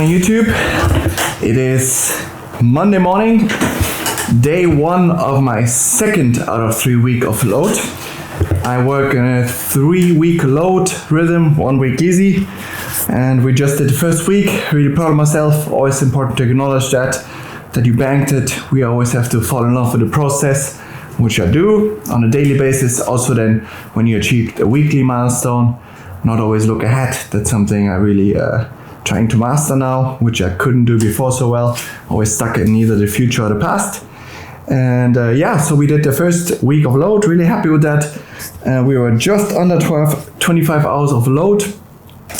on YouTube. It is Monday morning, day 1 of my second out of 3 week of load. I work in a 3-week load rhythm, 1 week easy, and we just did the first week. Really proud of myself. Always important to acknowledge that you banked it. We always have to fall in love with the process, which I do on a daily basis. Also then when you achieve a weekly milestone, not always look ahead. That's something I really trying to master now, which I couldn't do before so well. Always stuck in either the future or the past. And so we did the first week of load, really happy with that. We were just under 25 hours of load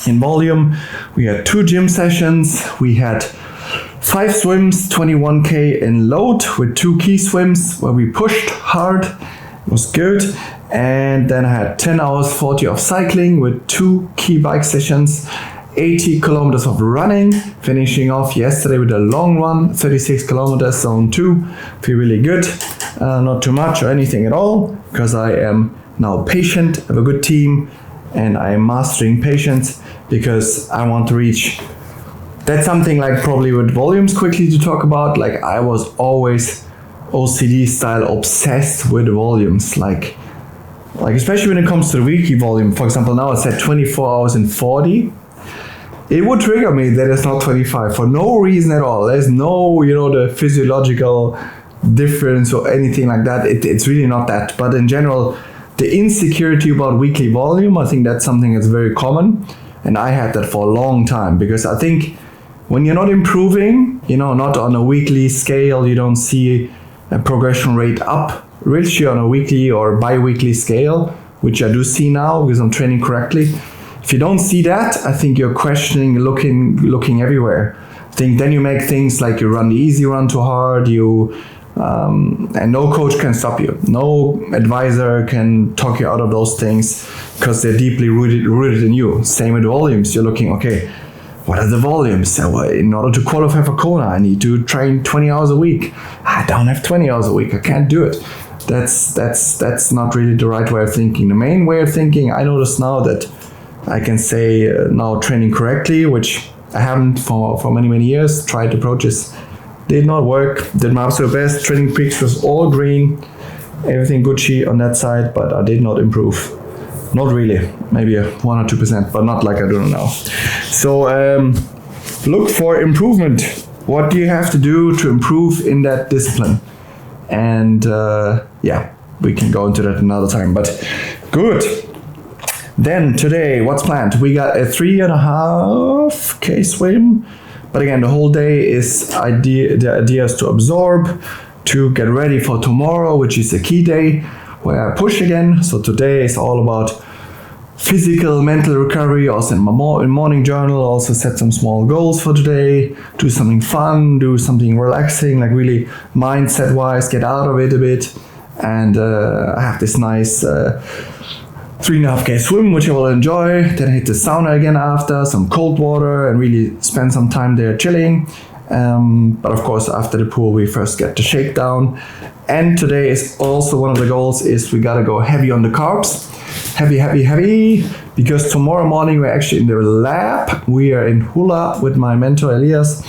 in volume. We had 2 gym sessions. We had 5 swims, 21k in load with 2 key swims where we pushed hard. It was good. And then I had 10 hours 40 of cycling with 2 key bike sessions, 80 kilometers of running, finishing off yesterday with a long run, 36 kilometers, zone 2. Feel really good. Not too much or anything at all, because I am now patient, have a good team, and I am mastering patience because I want to reach. That's something like probably with volumes quickly to talk about. Like I was always OCD style obsessed with volumes, like especially when it comes to the weekly volume. For example, now it's at 24 hours and 40. It would trigger me that it's not 25 for no reason at all. There's no, the physiological difference or anything like that. It's really not that. But in general, the insecurity about weekly volume, I think that's something that's very common. And I had that for a long time, because I think when you're not improving, not on a weekly scale, you don't see a progression rate up, really on a weekly or bi-weekly scale, which I do see now because I'm training correctly. If you don't see that, I think you're questioning, looking everywhere. I think then you make things like you run the easy run too hard, and no coach can stop you. No advisor can talk you out of those things because they're deeply rooted in you. Same with volumes. You're looking, okay, what are the volumes? So in order to qualify for Kona, I need to train 20 hours a week. I don't have 20 hours a week. I can't do it. That's not really the right way of thinking. The main way of thinking, I notice now that I can say now training correctly, which I haven't for many years. Tried approaches, did not work. Did my absolute best. Training peaks was all green, everything Gucci on that side, but I did not improve. Not really, maybe 1 or 2%, but not like I do now. So look for improvement. What do you have to do to improve in that discipline? And we can go into that another time, but good. Then today, what's planned? We got a 3.5k swim, but again, the whole day is the idea is to absorb, to get ready for tomorrow, which is a key day where I push again. So today is all about physical, mental recovery. Also in my morning journal, also set some small goals for today. Do something fun, do something relaxing, like really mindset wise, get out of it a bit. And I have this nice 3.5k swim, which I will enjoy. Then I hit the sauna again after, some cold water, and really spend some time there chilling. But of course, after the pool, we first get the shakedown. And today is also one of the goals is we gotta go heavy on the carbs. Heavy, because tomorrow morning we're actually in the lab. We are in Hula with my mentor Elias,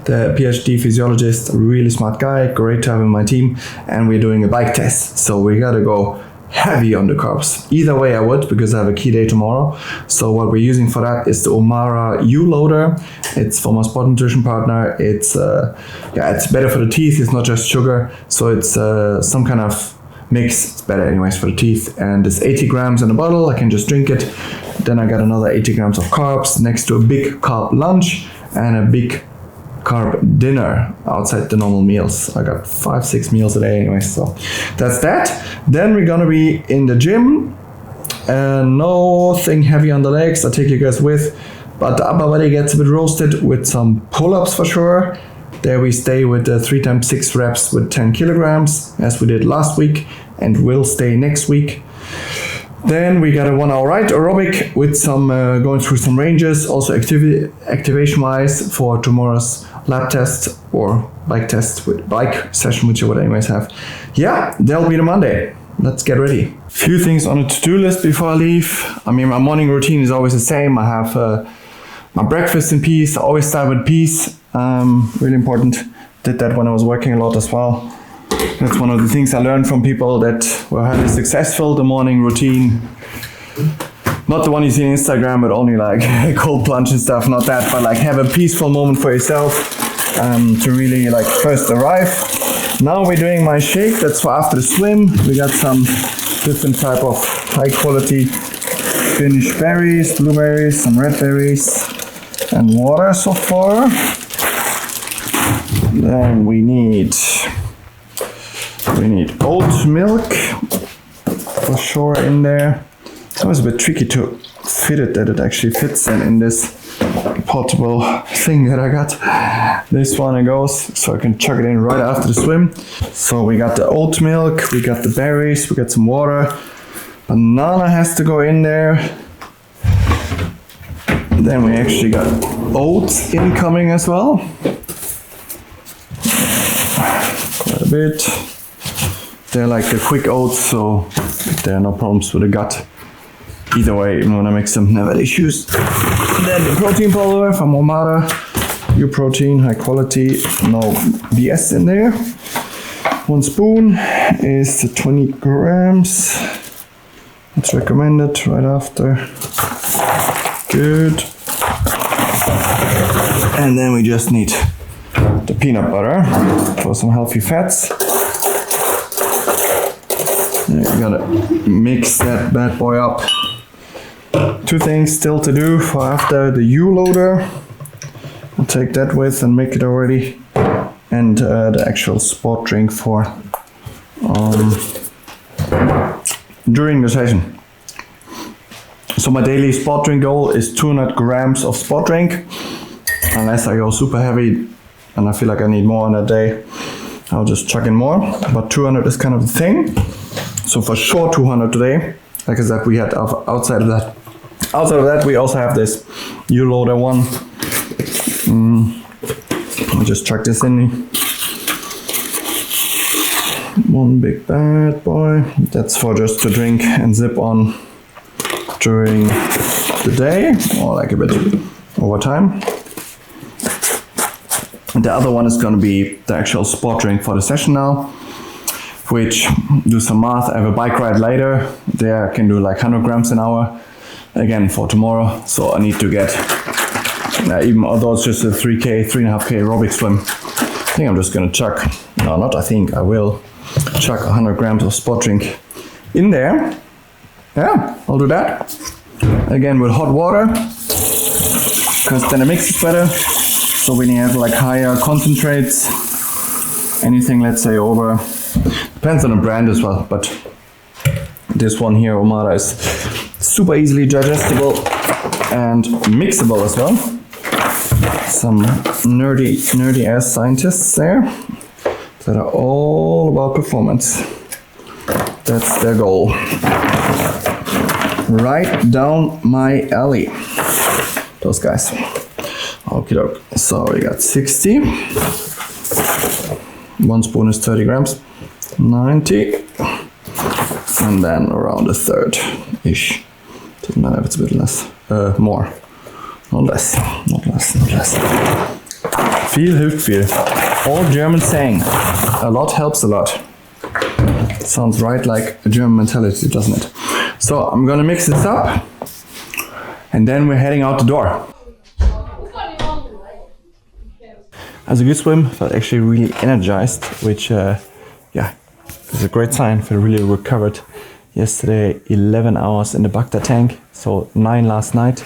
the PhD physiologist, a really smart guy, great to have in my team, and we're doing a bike test. So we gotta go heavy on the carbs. Either way I would, because I have a key day tomorrow. So what we're using for that is the Omara U Loader. It's from my sport nutrition partner. It's better for the teeth. It's not just sugar. So it's some kind of mix. It's better anyways for the teeth. And it's 80 grams in a bottle. I can just drink it. Then I got another 80 grams of carbs next to a big carb lunch and a big carb dinner outside the normal meals. I got 5-6 meals a day anyway, so that's that. Then we're gonna be in the gym, and nothing heavy on the legs. I'll take you guys with, but the upper body gets a bit roasted with some pull-ups for sure. There we stay with the 3x6 reps with 10 kilograms as we did last week, and will stay next week. Then we got a 1 hour ride aerobic with some going through some ranges, also activation wise for tomorrow's lab test or bike test with bike session, which I would anyways have. Yeah, that'll be the Monday. Let's get ready. Few things on the to-do list before I leave. I mean, my morning routine is always the same. I have my breakfast in peace. I always start with peace. Really important. Did that when I was working a lot as well. That's one of the things I learned from people that were highly successful. The morning routine, not the one you see on Instagram, but only like cold plunge and stuff. Not that, but like have a peaceful moment for yourself to really like first arrive. Now we're doing my shake. That's for after the swim. We got some different type of high quality Finnish berries, blueberries, some red berries, and water so far. Then we need oat milk for sure in there. It's always a bit tricky to fit it, that it actually fits in this portable thing that I got. This one it goes, so I can chuck it in right after the swim. So we got the oat milk, we got the berries, we got some water. Banana has to go in there. Then we actually got oats incoming as well. Quite a bit. They're like the quick oats, so there are no problems with the gut. Either way, even when I mix them, never had issues. Then the protein powder from Omada. Pure protein, high quality, no BS in there. 1 spoon is 20 grams. It's recommended right after. Good. And then we just need the peanut butter for some healthy fats. You gotta mix that bad boy up. 2 things still to do for after the U-loader. I'll take that with and make it already. And the actual sport drink for during the session. So my daily sport drink goal is 200 grams of sport drink. Unless I go super heavy and I feel like I need more on that day, I'll just chuck in more. But 200 is kind of the thing. So for sure 200 today. Like I said, we had outside of that we also have this U-loader one. I'll just chuck this in. 1 big bad boy. That's for just to drink and zip on during the day, or like a bit over time. And the other one is going to be the actual sport drink for the session now, which, do some math, I have a bike ride later. There I can do like 100 grams an hour again for tomorrow. So I need to get, even although it's just a 3.5K aerobic swim, I think I'm just going to chuck, no, not I think, I will chuck 100 grams of sport drink in there. Yeah, I'll do that. Again with hot water, because then it makes it better. So when you have like higher concentrates, anything let's say over, depends on the brand as well, but this one here, Omada, is super easily digestible and mixable as well. Some nerdy ass scientists there that are all about performance. That's their goal. Right down my alley. Those guys. Okie doke. So we got 60. 1 spoon is 30 grams. 90. And then around a third ish. Doesn't matter if it's a bit less. More. Not less. Not less. Not less. Viel hilft viel. All German saying. A lot helps a lot. Sounds right like a German mentality, doesn't it? So I'm gonna mix this up. And then we're heading out the door. As a good swim, felt actually really energized, which is a great sign. Feel really recovered. Yesterday 11 hours in the Bacta tank, so 9 last night,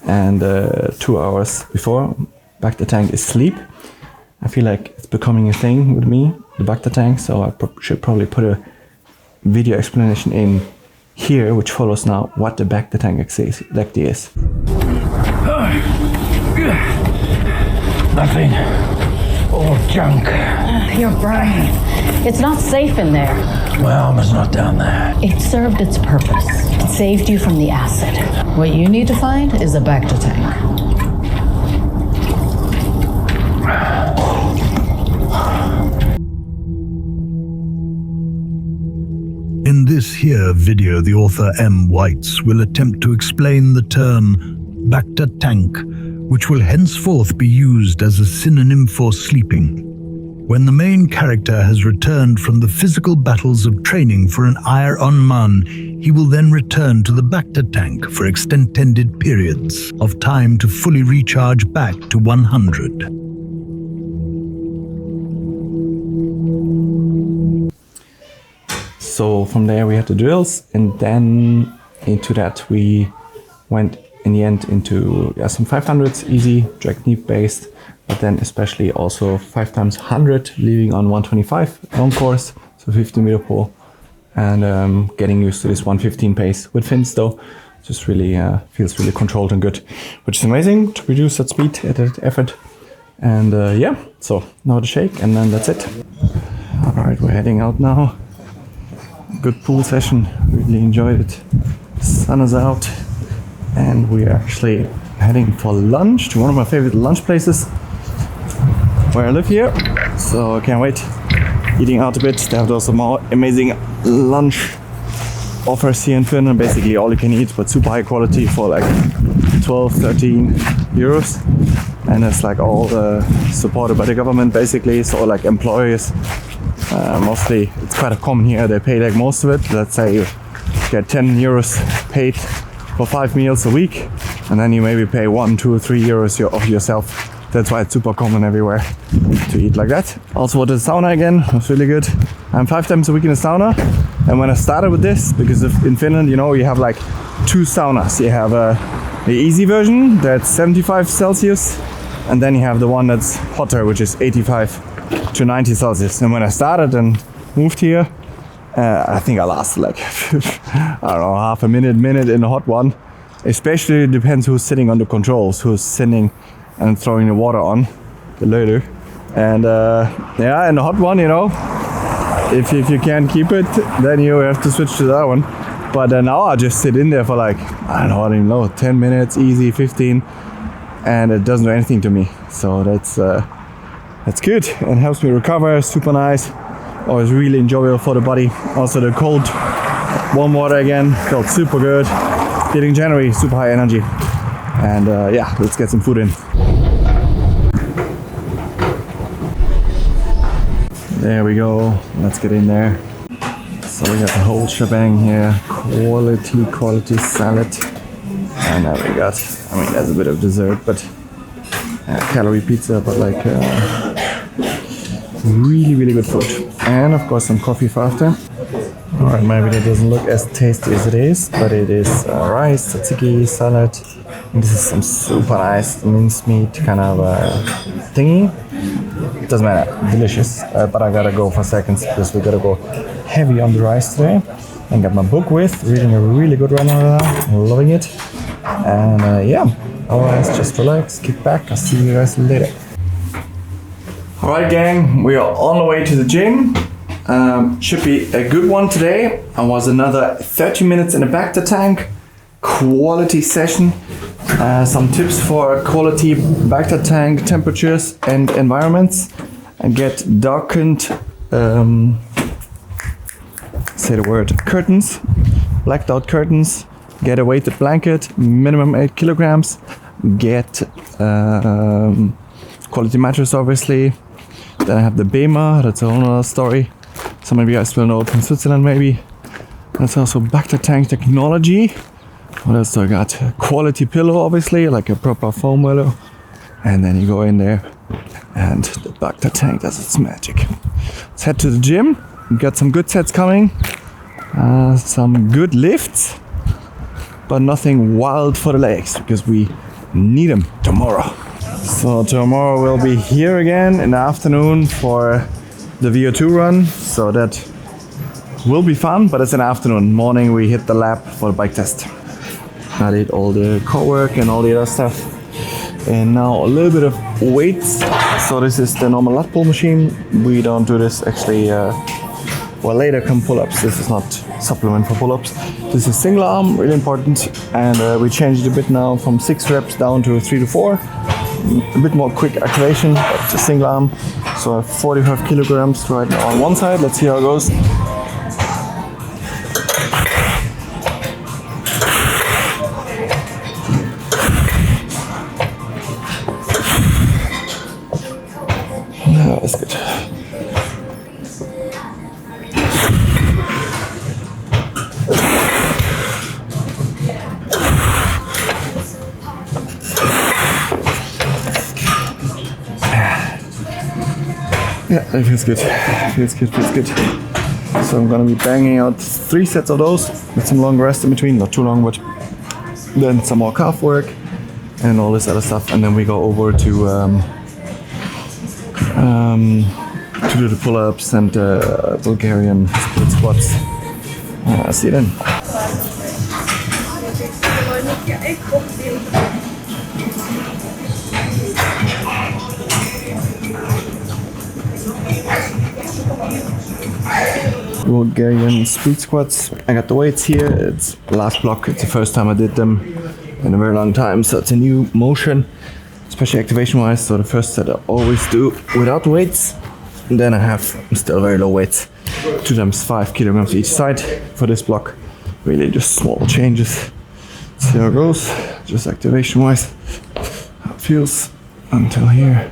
and 2 hours before. Bacta tank is sleep. I feel like it's becoming a thing with me, the Bacta tank, so I should probably put a video explanation in here, which follows now, what the Bacta tank exactly is. Nothing. All junk. Your brain. It's not safe in there. Well, it's not down there. It served its purpose. It saved you from the acid. What you need to find is a Bacta tank. In this here video, the author M. Weitz will attempt to explain the term Bacta tank, which will henceforth be used as a synonym for sleeping. When the main character has returned from the physical battles of training for an IRONMAN, he will then return to the Bacta tank for extended periods of time to fully recharge back to 100. So from there we had the drills, and then into that we went in the end into some 500s, easy, drag knee based, but then especially also 5 times 100, leaving on 125 long course, so 50-meter pole, and getting used to this 115 pace with fins though. Just really feels really controlled and good, which is amazing to produce that speed at that effort. And yeah, so now the shake, and then that's it. All right, we're heading out now. Good pool session, really enjoyed it. Sun is out, and we are actually heading for lunch to one of my favorite lunch places where I live here. So I can't wait. Eating out a bit. They have those amazing lunch offers here in Finland. Basically all you can eat, but super high quality for like 12, 13 euros. And it's like all supported by the government basically. So like employees, mostly it's quite common here. They pay like most of it. Let's say you get 10 euros paid for 5 meals a week, and then you maybe pay 1, 2, or 3 euros of yourself. That's why it's super common everywhere to eat like that. Also with the sauna again, it was really good. I'm 5 times a week in the sauna, and when I started with this, because in Finland, you know, you have like 2 saunas. You have the easy version that's 75 Celsius, and then you have the one that's hotter, which is 85 to 90 Celsius. And when I started and moved here, I think I lasted like, I don't know, half a minute in the hot one. Especially it depends who's sitting on the controls, who's sitting and throwing the water on, the later. And yeah, in the hot one, you know, if you can't keep it, then you have to switch to that one. But now I just sit in there for like, I don't even know, 10 minutes, easy, 15, and it doesn't do anything to me. So that's good, and helps me recover, super nice. Always really enjoyable for the body. Also the cold warm water again, felt super good. Feeling January, super high energy. And yeah, let's get some food in. There we go, let's get in there. So we got the whole shebang here, quality salad. And now we got, I mean, there's a bit of dessert, but calorie pizza, but like really good food. And of course some coffee for after. Alright, maybe that doesn't look as tasty as it is, but it is rice, tzatziki, salad. And this is some super nice mincemeat kind of thingy. It doesn't matter, delicious. But I gotta go for seconds because we gotta go heavy on the rice today. And got my book with, reading a really good one right now, loving it. And yeah, otherwise just relax, kick back, I'll see you guys later. Alright gang, we are on the way to the gym. Should be a good one today. I was another 30 minutes in a Bacta tank. Quality session. Some tips for quality Bacta tank temperatures and environments. And get darkened, say the word, curtains. Blacked out curtains. Get a weighted blanket, minimum 8 kilograms. Get quality mattress obviously. Then I have the Bema, that's a whole other story. Some of you guys will know it from Switzerland maybe. That's also Bacta tank technology. What else do I got? Quality pillow obviously, like a proper foam pillow. And then you go in there and the Bacta tank does its magic. Let's head to the gym. We've got some good sets coming. Some good lifts. But nothing wild for the legs because we need them tomorrow. So tomorrow we'll be here again in the afternoon for the VO2 run, so that will be fun, but it's an afternoon. Morning we hit the lab for the bike test. I did all the core work and all the other stuff. And now a little bit of weights. So this is the normal lat pull machine. We don't do this actually, well later come pull-ups. This is not supplement for pull-ups. This is single arm, really important. And we changed a bit now from 6 reps down to 3 to 4. A bit more quick activation, but it's a single arm. So I have 45 kilograms right now on one side. Let's see how it goes. That's good. Yeah, it feels good. Feels good. So I'm gonna be banging out 3 sets of those with some long rest in between, not too long, but then some more calf work and all this other stuff, and then we go over to do the pull-ups and Bulgarian split squats. See you then. Bulgarian split squats. I got the weights here. It's the last block. It's the first time I did them in a very long time, so it's a new motion, especially activation wise. So the first set I always do without weights, and then I have still very low weights, 2 times 5 kilograms each side for this block. Really just small changes. See how it goes, just activation wise, how it feels until here.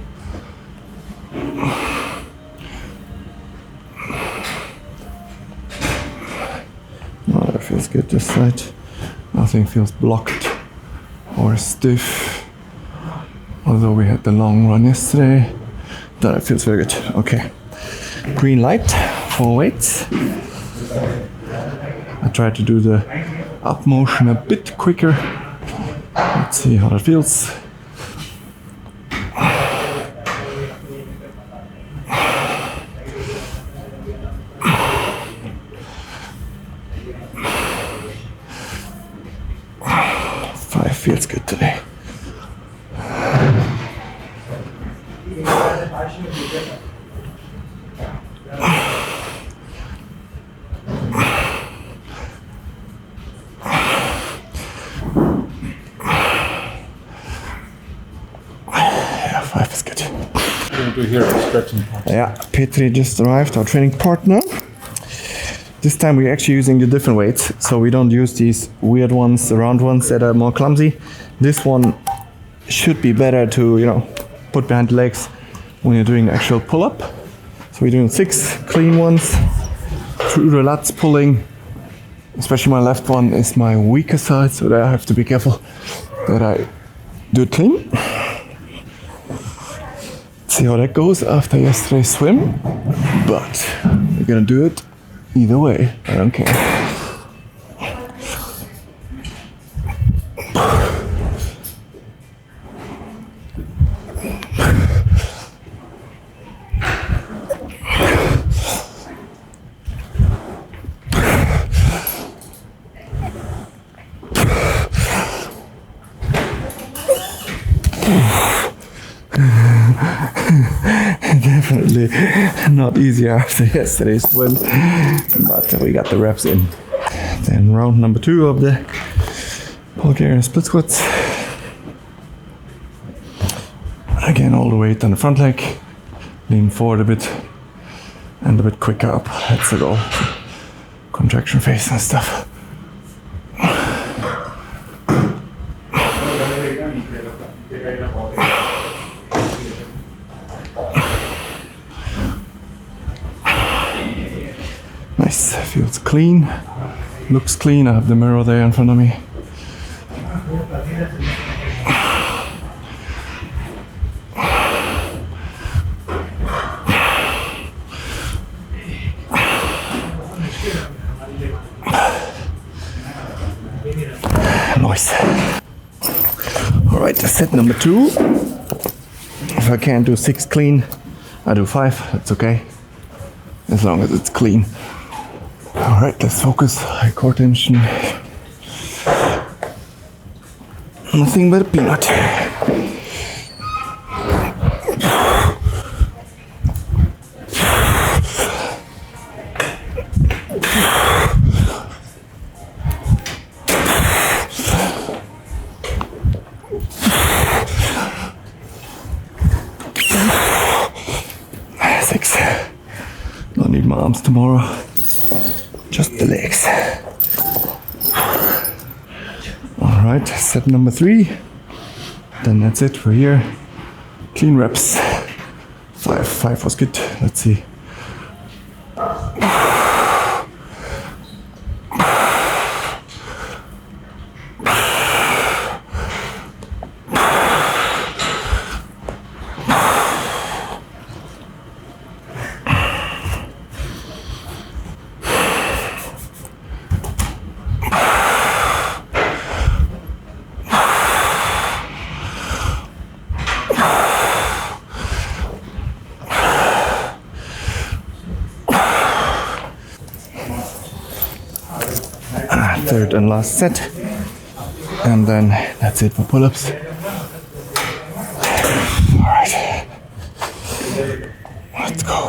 Oh, that feels good this side. Nothing feels blocked or stiff. Although we had the long run yesterday, that feels very good. Okay, green light for weights. I try to do the up motion a bit quicker. Let's see how that feels. Feels good today. Yeah, 5 is good. Going to hear stretching. Yeah, Petri just arrived, our training partner. This time we're actually using the different weights, so we don't use these weird ones, the round ones that are more clumsy. This one should be better to, put behind the legs when you're doing actual pull-up. So we're doing 6 clean ones through the lats pulling. Especially my left one is my weaker side, so there I have to be careful that I do it clean. See how that goes after yesterday's swim, but we're gonna do it either way, I don't care. Definitely not easy after yesterday's swim, but we got the reps in. Then round number 2 of the Bulgarian split squats. Again, all the weight on the front leg, lean forward a bit and a bit quicker up. That's the goal. Contraction phase and stuff. Nice, feels clean, looks clean. I have the mirror there in front of me. Nice. Alright, set number 2. If I can't do 6 clean, I do 5, that's okay. As long as it's clean. Alright, let's focus. High core tension. Nothing but a peanut. Don't need my arms tomorrow, just the legs. Alright, set number 3. Then that's it for here. Clean reps. 5. 5 was good. Let's see. Third and last set, and then that's it for pull-ups. All right, let's go.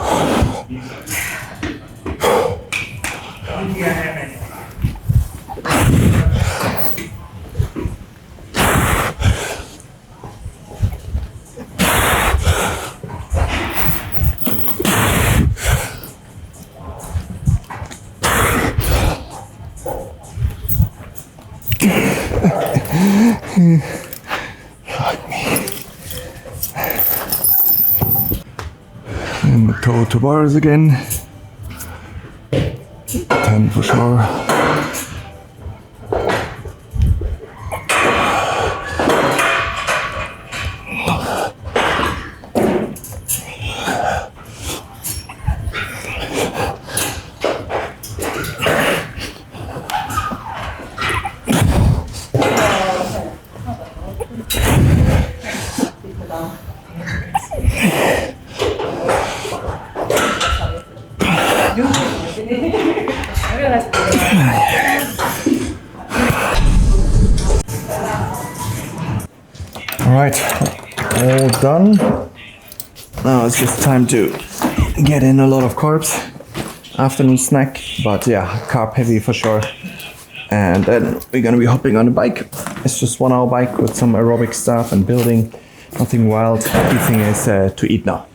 And the toe to bars again. 10 for sure. Alright, all done. Now it's just time to get in a lot of carbs. Afternoon snack, but yeah, carb heavy for sure. And then we're gonna be hopping on a bike. It's just 1 hour bike with some aerobic stuff and building. Nothing wild. The key thing is to eat now.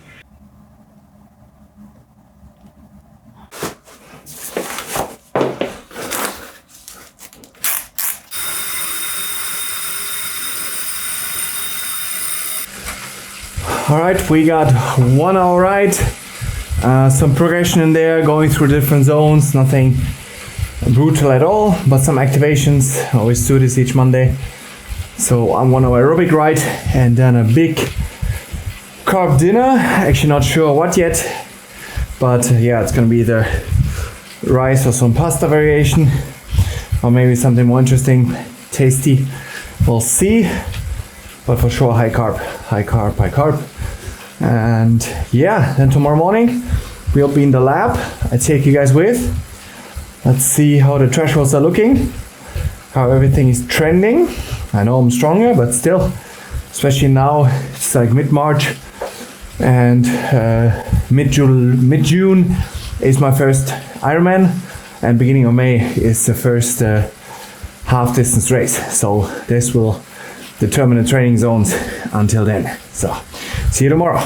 All right, we got 1 hour ride, some progression in there, going through different zones, nothing brutal at all, but some activations. I always do this each Monday. So I'm 1 hour aerobic ride and then a big carb dinner. Actually not sure what yet, but yeah, it's gonna be either rice or some pasta variation, or maybe something more interesting, tasty. We'll see, but for sure high carb, high carb, high carb. And yeah, then tomorrow morning we'll be in the lab. I take you guys with. Let's see how the thresholds are looking, how everything is trending. I know I'm stronger, but still, especially now, it's like mid-March and mid-June is my first Ironman, and beginning of May is the first half distance race. So this will determine the training zones until then. So see you tomorrow.